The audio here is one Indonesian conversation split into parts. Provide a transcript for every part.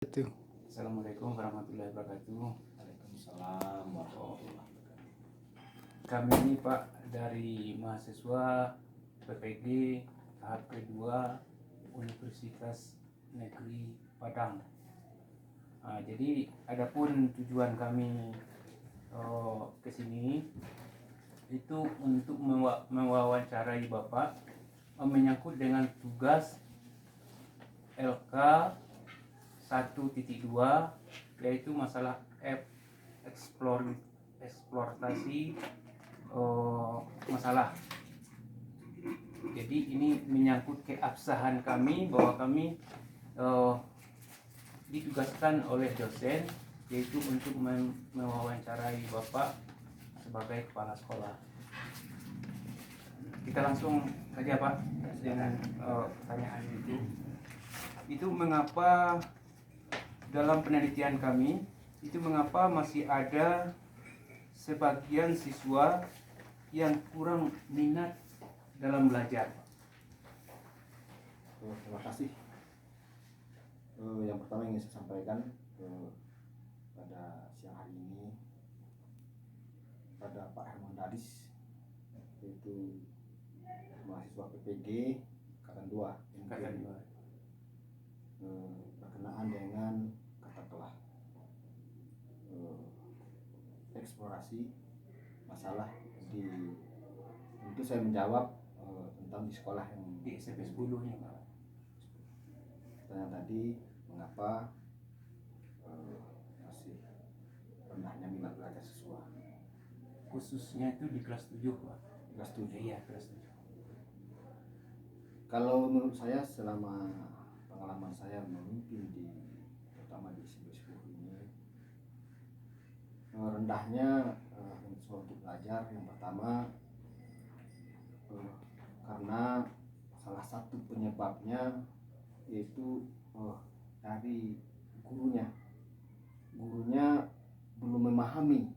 Itu. Assalamualaikum warahmatullahi wabarakatuh. Waalaikumsalam warahmatullahi wabarakatuh. Kami ini Pak dari mahasiswa PPG tahap kedua Universitas Negeri Padang. Jadi adapun tujuan kami ke sini itu untuk mewawancarai Bapak menyangkut dengan tugas LK 1.2 yaitu masalah eksploitasi masalah. Jadi ini menyangkut keabsahan kami bahwa kami ditugaskan oleh dosen yaitu untuk mewawancarai Bapak sebagai kepala sekolah. Kita langsung saja Pak dengan pertanyaan itu mengapa dalam penelitian kami itu mengapa masih ada sebagian siswa yang kurang minat dalam belajar. Terima kasih. Yang pertama ingin saya sampaikan pada siang hari ini pada Pak Herman Dadis, yaitu mahasiswa PPG angkatan 2 berkenaan dengan katakanlah eksplorasi masalah itu saya menjawab tentang di sekolah yang Di SMP 10-nya Pak. Pertanyaan tadi mengapa masih rendahnya minat belajar siswa, Khususnya itu di kelas 7 Pak. kelas 7. Iya, kelas 7. Kalau menurut saya selama pengalaman saya memimpin terutama di SMP 10 ini, rendahnya untuk belajar yang pertama karena salah satu penyebabnya yaitu dari gurunya belum memahami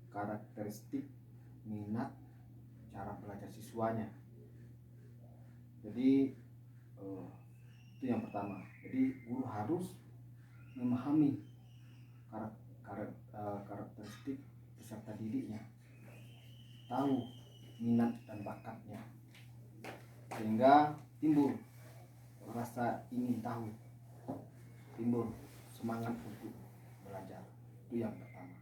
karakteristik minat cara belajar siswanya. Jadi itu yang pertama. Jadi guru harus memahami karakteristik peserta didiknya, tahu minat dan bakatnya, sehingga timbul rasa ingin tahu, timbul semangat untuk belajar. Itu yang pertama.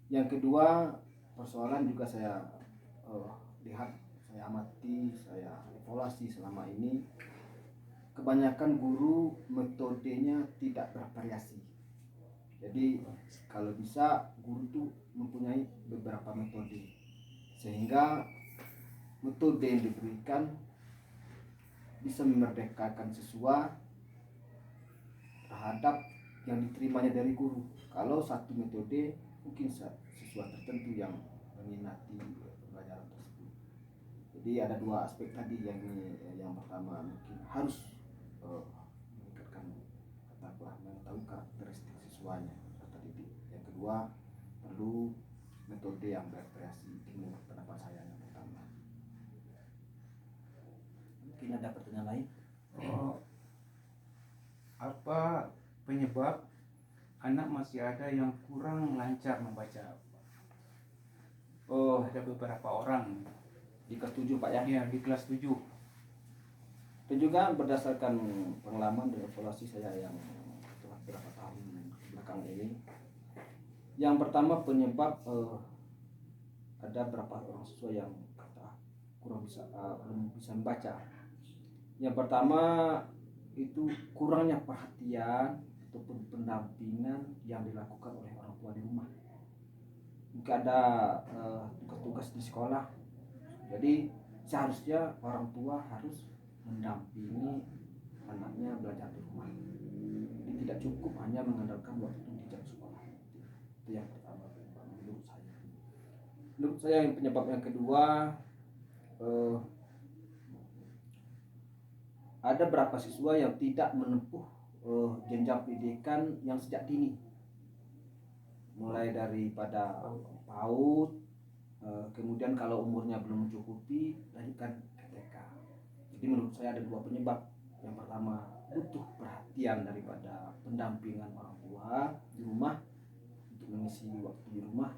Yang kedua, persoalan juga saya lihat, saya amati, saya evaluasi selama ini, kebanyakan guru metodenya tidak bervariasi. Jadi kalau bisa guru itu mempunyai beberapa metode, sehingga metode yang diberikan bisa memerdekakan siswa terhadap yang diterimanya dari guru. Kalau satu metode mungkin siswa tertentu yang meminati pembelajaran tersebut. Jadi ada dua aspek tadi, yang pertama mungkin harus meningkatkan mengetahui karakteristik siswanya peserta didik. Yang kedua perlu metode yang bervariasi. Menurut pendapat saya yang pertama. Mungkin ada pertanyaan lain? Apa penyebab anak masih ada yang kurang lancar membaca? Ada beberapa orang Di kelas 7 Pak ya? ya di kelas 7. Itu juga berdasarkan pengalaman dan evaluasi saya yang telah beberapa tahun belakang ini. Yang pertama penyebab ada beberapa orang siswa yang belum bisa membaca. Yang pertama itu kurangnya perhatian ataupun pendampingan yang dilakukan oleh orang tua di rumah. Jika ada tugas-tugas di sekolah, jadi seharusnya orang tua harus mendampingi anaknya belajar di rumah. Jadi tidak cukup hanya mengandalkan waktu di jam sekolah. Itu yang pertama menurut saya. Menurut saya yang penyebab yang kedua, ada beberapa siswa yang tidak menempuh jenjang pendidikan yang sejak dini, mulai daripada PAUD, kemudian kalau umurnya belum mencukupi lanjutkan ke TK. Jadi menurut saya ada dua penyebab. yang pertama butuh perhatian daripada pendampingan orang tua di rumah untuk mengisi waktu di rumah,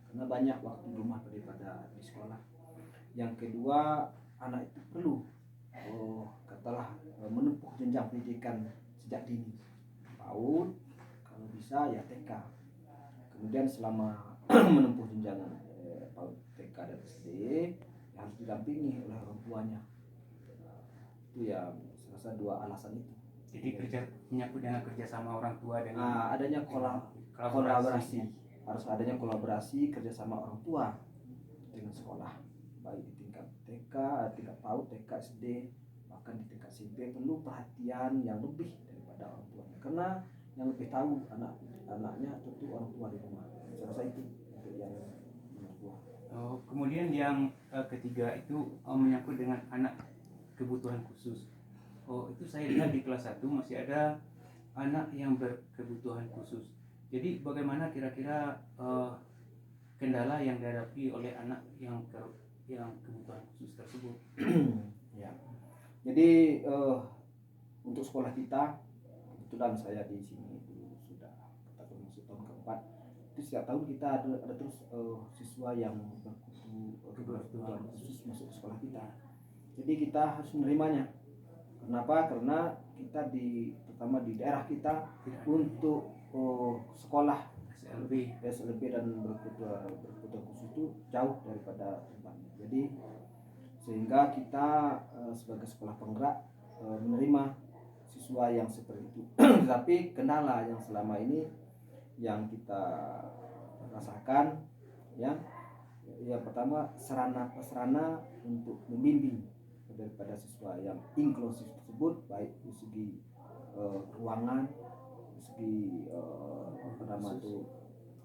karena banyak waktu di rumah daripada di sekolah. Yang kedua, anak itu perlu katalah menempuh jenjang pendidikan sejak dini, PAUD, kalau bisa ya TK. Kemudian selama menempuh jenjang PAUD, TK dan SD ya harus didampingi oleh orang tuanya. Itu ya saya rasa dua alasan itu. Jadi menyangkut dengan kerjasama orang tua dengan adanya kolaborasi, harus adanya kolaborasi kerjasama orang tua dengan sekolah, baik di tingkat TK, tingkat PAUD, TK, SD, bahkan di tingkat SMP perlu perhatian yang lebih daripada orang tuanya, karena yang lebih tahu anaknya tentu orang tua di rumah. Saya rasa itu untuk yang nomor dua. Kemudian yang ketiga itu menyangkut dengan anak kebutuhan khusus. Itu saya lihat di kelas 1 masih ada anak yang berkebutuhan khusus. Jadi bagaimana kira-kira kendala yang dihadapi oleh anak yang kebutuhan khusus tersebut? Ya. Jadi untuk sekolah kita, kebetulan saya di sini sudah masuk tahun keempat, itu setiap tahun kita ada terus siswa yang berkebutuhan khusus masuk ke sekolah kita. Jadi kita harus menerimanya. Kenapa? Karena kita terutama di daerah kita untuk sekolah SLB dan berkebutuhan khusus itu jauh daripada tempatnya. Jadi sehingga kita sebagai sekolah penggerak menerima siswa yang seperti itu. Tetapi kendala yang selama ini yang kita rasakan yang pertama sarana untuk membimbing daripada siswa yang inklusif tersebut, baik dari segi ruangan, dari segi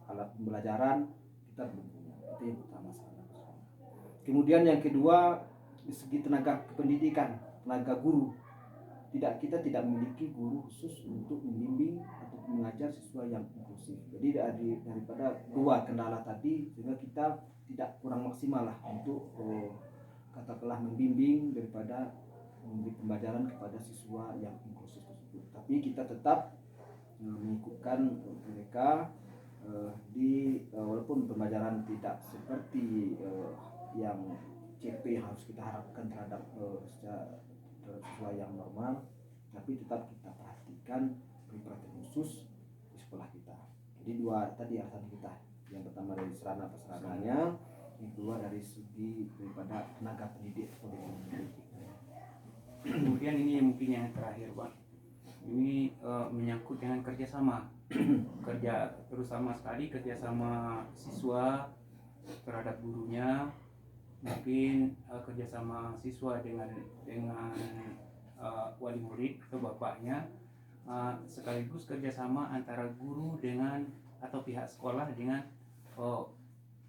alat pembelajaran, kita belum punya. Itu yang pertama sarana. Kemudian yang kedua, dari segi tenaga kependidikan, tenaga guru, kita tidak memiliki guru khusus untuk membimbing atau mengajar siswa yang inklusif. Jadi daripada dua kendala tadi, sehingga kita tidak kurang maksimal lah untuk katakanlah membimbing daripada memberi pembelajaran kepada siswa yang inklusif tersebut. Tapi kita tetap mengikutkan mereka walaupun pembelajaran tidak seperti yang CP harus kita harapkan terhadap siswa yang normal, tapi tetap kita perhatikan, beri perhatian khusus di sekolah kita. Jadi dua tadi alasan kita, yang pertama dari sarana prasarananya, yang kedua dari segi daripada tenaga pendidik. Kemudian ini mungkin yang terakhir, Bang. Ini menyangkut dengan kerjasama, terutama sekali kerjasama siswa terhadap gurunya, mungkin kerjasama siswa dengan wali murid atau bapaknya, sekaligus kerjasama antara guru dengan atau pihak sekolah dengan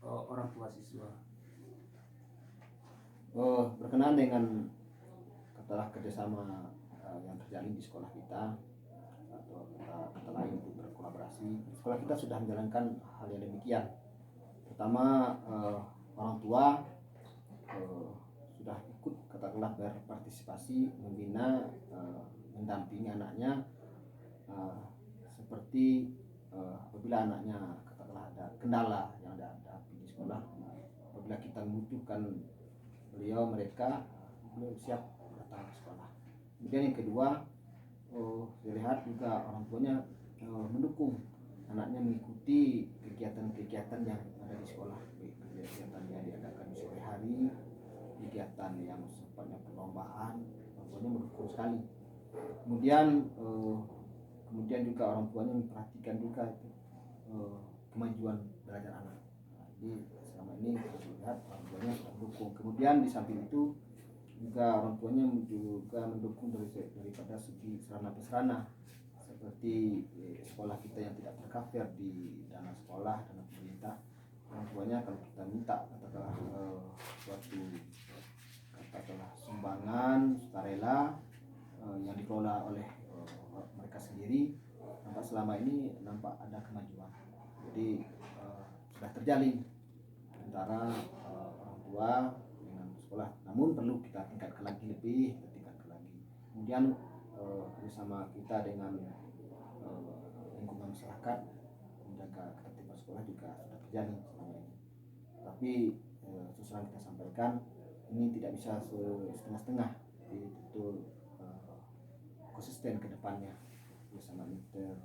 orang tua siswa. Berkenaan dengan katalah kerjasama yang terjalin di sekolah kita, atau kata lain untuk berkolaborasi, sekolah kita sudah menjalankan hal yang demikian. Pertama, orang tua sudah ikut katakanlah berpartisipasi membina, mendampingi anaknya, seperti apabila anaknya katakanlah ada kendala yang ada di sekolah, apabila kita membutuhkan mereka siap datang ke sekolah. Kemudian yang kedua, dilihat juga orang tuanya mendukung anaknya mengikuti kegiatan-kegiatan yang ada di sekolah, baik kegiatan yang diadakan di sore hari, kegiatan yang sifatnya perlombaan, orang tuanya mendukung sekali. Kemudian juga orang tuanya memperhatikan juga itu kemajuan belajar anak. Jadi selama ini kita lihat orang tuanya sudah mendukung. Kemudian di samping itu juga orang tuanya juga mendukung daripada segi sarana prasarana, seperti sekolah kita yang tidak tercover di dana sekolah, dana pemerintah. Orang tuanya kalau kita minta katakanlah suatu sumbangan sukarela yang dikelola oleh mereka sendiri, nampak selama ini ada kemajuan. Jadi sudah terjalin antara orang tua dengan sekolah, namun perlu kita tingkatkan lagi. Kemudian bersama kita dengan lingkungan masyarakat menjaga ketertiban sekolah juga sudah terjalin selama ini. Tapi terus terang kita sampaikan ini tidak bisa setengah-setengah, jadi betul konsisten ke depannya bersama Inter.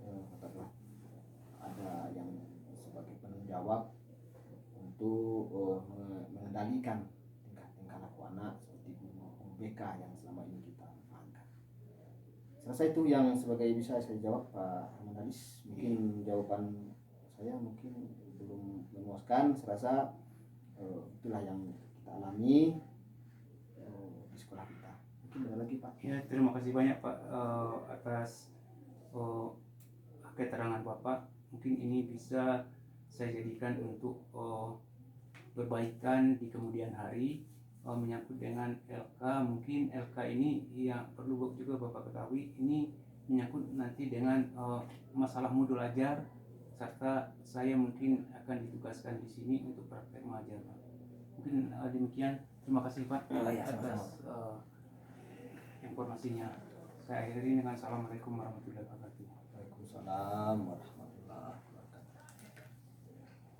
Katakanlah ada yang sebagai penanggung jawab untuk mengendalikan tingkah laku anak seperti guru BK yang selama ini kita pahami. Saya rasa itu yang sebagai bisa saya jawab, Pak Ahmad. Mungkin jawaban saya mungkin belum memuaskan. Saya rasa itulah yang kita alami di sekolah kita. Mungkin ada lagi, Pak. Ya, terima kasih banyak Pak atas keterangan Bapak. Mungkin ini bisa saya jadikan untuk perbaikan di kemudian hari. Menyangkut dengan LK, mungkin LK ini yang perlu juga Bapak ketahui, ini menyangkut nanti dengan masalah modul ajar, serta saya mungkin akan ditugaskan di sini untuk praktek mengajar. Mungkin demikian. Terima kasih Pak atas informasinya. Saya akhiri dengan Assalamualaikum warahmatullahi wabarakatuh. Waalaikumsalam warahmatullahi wabarakatuh.